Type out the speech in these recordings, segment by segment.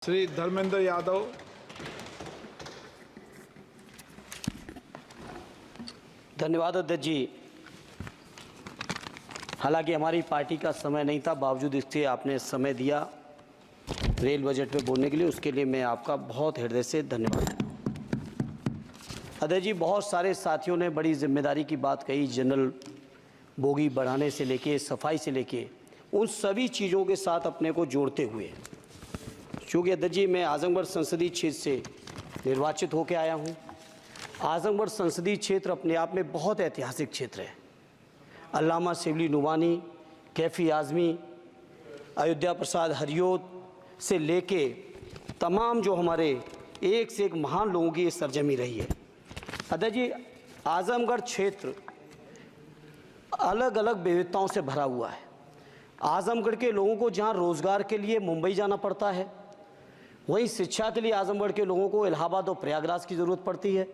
श्री धर्मेंद्र यादव। धन्यवाद अध्यक्ष जी। हालांकि हमारी पार्टी का समय नहीं था, बावजूद इसके आपने समय दिया रेल बजट पे बोलने के लिए, उसके लिए मैं आपका बहुत हृदय से धन्यवाद। अध्यक्ष जी, बहुत सारे साथियों ने बड़ी जिम्मेदारी की बात कही, जनरल बोगी बढ़ाने से लेके सफाई से लेके उन सभी चीज़ों के साथ अपने को जोड़ते हुए, चूँकि अध्यक्ष जी मैं आजमगढ़ संसदीय क्षेत्र से निर्वाचित होकर आया हूँ। आजमगढ़ संसदीय क्षेत्र अपने आप में बहुत ऐतिहासिक क्षेत्र है। अल्लामा शिबली नुमानी, कैफ़ी आज़मी, अयोध्या प्रसाद हरियोत से लेके तमाम जो हमारे एक से एक महान लोगों की ये सरजमी रही है। अध्यक्ष जी, आजमगढ़ क्षेत्र अलग अलग विविधताओं से भरा हुआ है। आजमगढ़ के लोगों को जहाँ रोज़गार के लिए मुंबई जाना पड़ता है, वहीं शिक्षा के लिए आजमगढ़ के लोगों को इलाहाबाद और प्रयागराज की ज़रूरत पड़ती है।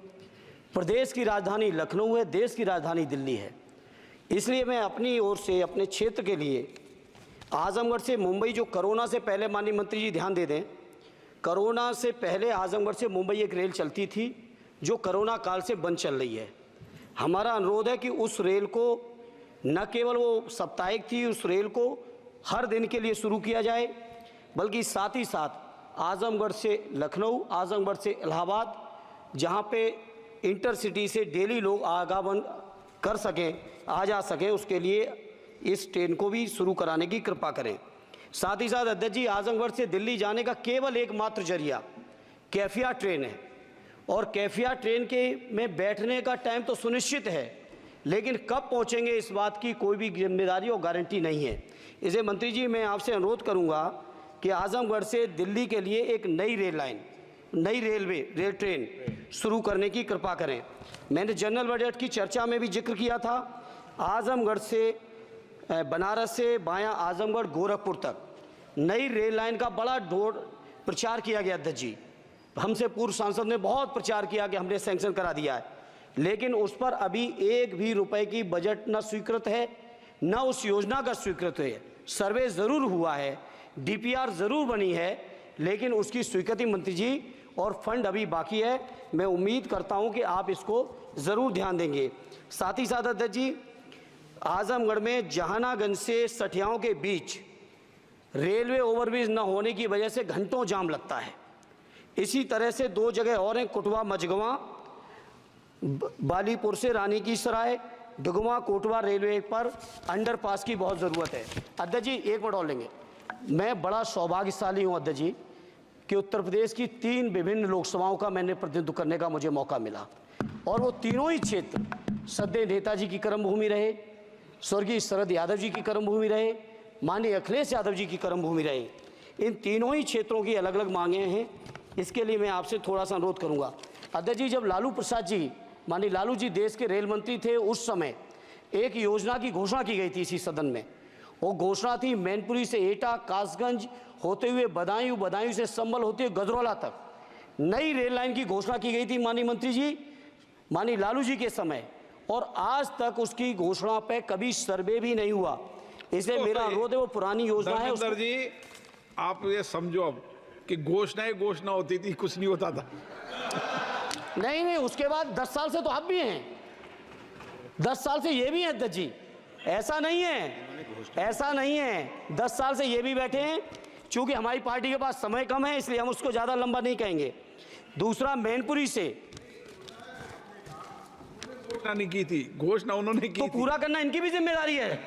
प्रदेश की राजधानी लखनऊ है, देश की राजधानी दिल्ली है। इसलिए मैं अपनी ओर से अपने क्षेत्र के लिए आजमगढ़ से मुंबई, जो कोरोना से पहले, माननीय मंत्री जी ध्यान दे दें, कोरोना से पहले आजमगढ़ से मुंबई एक रेल चलती थी जो कोरोना काल से बंद चल रही है। हमारा अनुरोध है कि उस रेल को न केवल वो साप्ताहिक थी, उस रेल को हर दिन के लिए शुरू किया जाए, बल्कि साथ ही साथ आजमगढ़ से लखनऊ, आजमगढ़ से इलाहाबाद, जहाँ पे इंटरसिटी से डेली लोग आवागमन कर सकें, आ जा सकें, उसके लिए इस ट्रेन को भी शुरू कराने की कृपा करें। साथ ही साथ अध्यक्ष जी, आजमगढ़ से दिल्ली जाने का केवल एकमात्र जरिया कैफिया ट्रेन है, और कैफिया ट्रेन के में बैठने का टाइम तो सुनिश्चित है, लेकिन कब पहुंचेंगे इस बात की कोई भी जिम्मेदारी और गारंटी नहीं है। इसे मंत्री जी मैं आपसे अनुरोध करूंगा कि आजमगढ़ से दिल्ली के लिए एक नई रेल लाइन, नई रेल ट्रेन शुरू करने की कृपा करें। मैंने जनरल बजट की चर्चा में भी जिक्र किया था, आजमगढ़ से बनारस से बायां आजमगढ़ गोरखपुर तक नई रेल लाइन का बड़ा प्रचार किया गया अध्यक्ष जी। हमसे पूर्व सांसद ने बहुत प्रचार किया कि हमने सैंक्शन करा दिया है, लेकिन उस पर अभी एक भी रुपए की बजट न स्वीकृत है, न उस योजना का स्वीकृत है। सर्वे ज़रूर हुआ है, डीपीआर ज़रूर बनी है, लेकिन उसकी स्वीकृति मंत्री जी और फंड अभी बाकी है। मैं उम्मीद करता हूं कि आप इसको ज़रूर ध्यान देंगे। साथ ही साथ अध्यक्ष जी, आजमगढ़ में जहानागंज से सठियाओं के बीच रेलवे ओवरब्रिज न होने की वजह से घंटों जाम लगता है। इसी तरह से दो जगह और हैं, कुटवा मझगवां, बालीपुर से रानी की सराय, डुगवा कोटवा रेलवे पर अंडरपास की बहुत ज़रूरत है। अध्यक्ष जी एक मिनट और लेंगे। मैं बड़ा सौभाग्यशाली हूँ अध्यक्ष जी कि उत्तर प्रदेश की 3 विभिन्न लोकसभाओं का मैंने प्रतिनिधित्व करने का मुझे मौका मिला, और वो तीनों ही क्षेत्र सदैव नेताजी की कर्मभूमि रहे, स्वर्गीय शरद यादव जी की कर्मभूमि रहे, माननीय अखिलेश यादव जी की कर्मभूमि रहे। इन तीनों ही क्षेत्रों की अलग अलग मांगें हैं। इसके लिए मैं आपसे थोड़ा सा अनुरोध करूँगा अध्यक्ष जी, जब लालू प्रसाद जी, माननीय लालू जी देश के रेल मंत्री थे, उस समय एक योजना की घोषणा की गई थी इसी सदन में। वो घोषणा थी मैनपुरी से एटा, कासगंज होते हुए बदायूं, बदायूं से संभल होते हुए गजरौला तक नई रेल लाइन की घोषणा की गई थी माननीय मंत्री जी, माननीय लालू जी के समय, और आज तक उसकी घोषणा पे कभी सर्वे भी नहीं हुआ। इसलिए मेरा अनुरोध है, वो पुरानी योजना है। धर्मेंद्र जी आप ये समझो अब कि घोषणा होती थी, कुछ नहीं होता था। नहीं, उसके बाद 10 साल से तो आप भी हैं, 10 साल से ये भी हैं अध्यक्ष जी, ऐसा नहीं है 10 साल से ये भी बैठे हैं। चूंकि हमारी पार्टी के पास समय कम है, इसलिए हम उसको ज़्यादा लंबा नहीं कहेंगे। दूसरा, मैनपुरी से घोषणा नहीं की थी, घोषणा उन्होंने की तो पूरा करना इनकी भी जिम्मेदारी है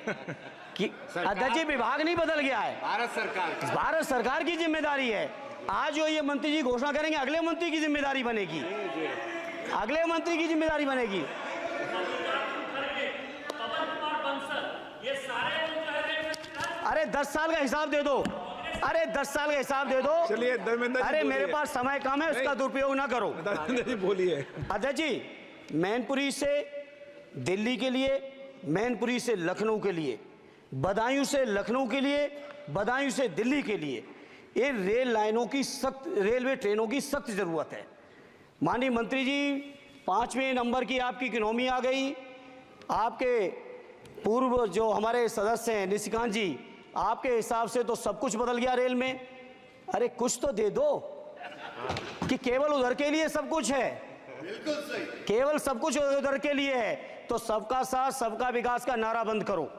कि अध्यक्ष जी, विभाग नहीं बदल गया है, भारत सरकार की जिम्मेदारी है। आज जो ये मंत्री जी घोषणा करेंगे, अगले मंत्री की जिम्मेदारी बनेगी, अगले मंत्री की जिम्मेदारी बनेगी। अरे 10 साल का हिसाब दे दो, अरे 10 साल का हिसाब दे दो। चलिए धर्मेंद्र जी, अरे मेरे पास समय कम है, उसका दुरुपयोग ना करो। धर्मेंद्र जी बोलिए। अध्यक्ष जी, मैनपुरी से दिल्ली के लिए, मैनपुरी से लखनऊ के लिए, बदायूं से लखनऊ के लिए, बदायूं से दिल्ली के लिए ये रेल लाइनों की सख्त, रेलवे ट्रेनों की सख्त ज़रूरत है। माननीय मंत्री जी, 5वें नंबर की आपकी इकोनॉमी आ गई। आपके पूर्व जो हमारे सदस्य हैं निशिकांत जी, आपके हिसाब से तो सब कुछ बदल गया रेल में। अरे कुछ तो दे दो कि केवल उधर के लिए सब कुछ है, केवल सब कुछ उधर के लिए है। तो सबका साथ सबका विकास का नारा बंद करो,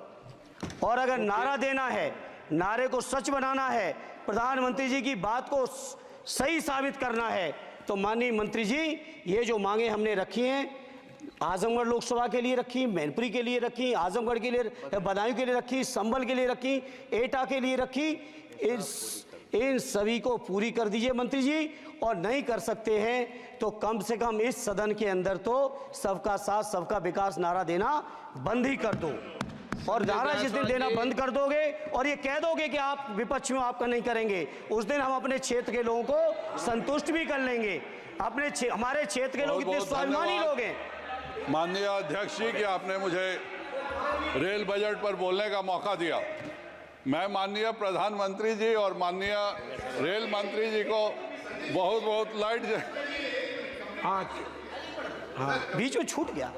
और अगर नारा देना है, नारे को सच बनाना है, प्रधानमंत्री जी की बात को सही साबित करना है, तो माननीय मंत्री जी ये जो मांगे हमने रखी हैं, आजमगढ़ लोकसभा के लिए रखी, मैनपुरी के लिए रखी, आजमगढ़ के लिए, बदायूं के लिए रखी, संभल के लिए रखी, एटा के लिए रखी, इन सभी को पूरी कर दीजिए मंत्री जी। और नहीं कर सकते हैं तो कम से कम इस सदन के अंदर तो सबका साथ सबका विकास नारा देना बंद ही कर दो। और नारा जिस दिन देना बंद कर दोगे और ये कह दोगे कि आप विपक्ष में आपका नहीं करेंगे, उस दिन हम अपने क्षेत्र के लोगों को संतुष्ट भी कर लेंगे। हमारे क्षेत्र के लोग इतने स्वाभिमानी लोग हैं। माननीय अध्यक्ष जी कि आपने मुझे रेल बजट पर बोलने का मौका दिया। मैं माननीय प्रधानमंत्री जी और माननीय रेल मंत्री जी को बहुत बहुत लाइट बीच में छूट गया,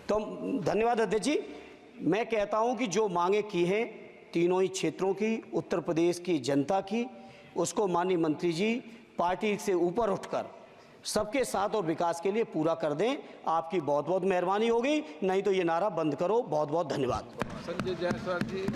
तो धन्यवाद अध्यक्ष जी। मैं कहता हूं कि जो मांगे की हैं तीनों ही क्षेत्रों की, उत्तर प्रदेश की जनता की, उसको माननीय मंत्री जी पार्टी से ऊपर उठकर सबके साथ और विकास के लिए पूरा कर दें। आपकी बहुत बहुत मेहरबानी होगी, नहीं तो ये नारा बंद करो। बहुत बहुत धन्यवाद। संजय जायसवाल जी।